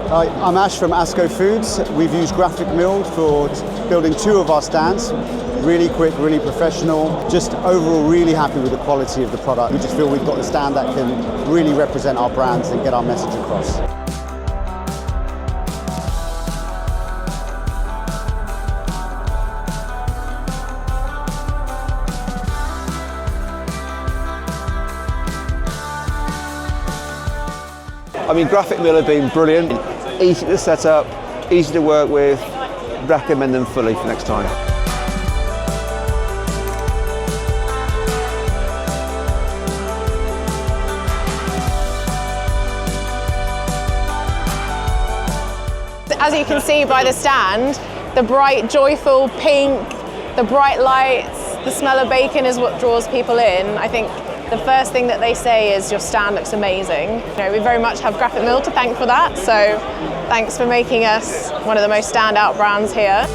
Hi, I'm Ash from Asco Foods. We've used Graphic Mill for building 2 of our stands. Really quick, really professional. Just overall really happy with the quality of the product. We just feel we've got the stand that can really represent our brands and get our message across. I mean, Graphic Mill have been brilliant, easy to set up, easy to work with, recommend them fully for next time. As you can see by the stand, the bright, joyful pink, the bright lights, the smell of bacon is what draws people in. I think the first thing that they say is your stand looks amazing. You know, we very much have Graphic Mill to thank for that, so thanks for making us one of the most standout brands here.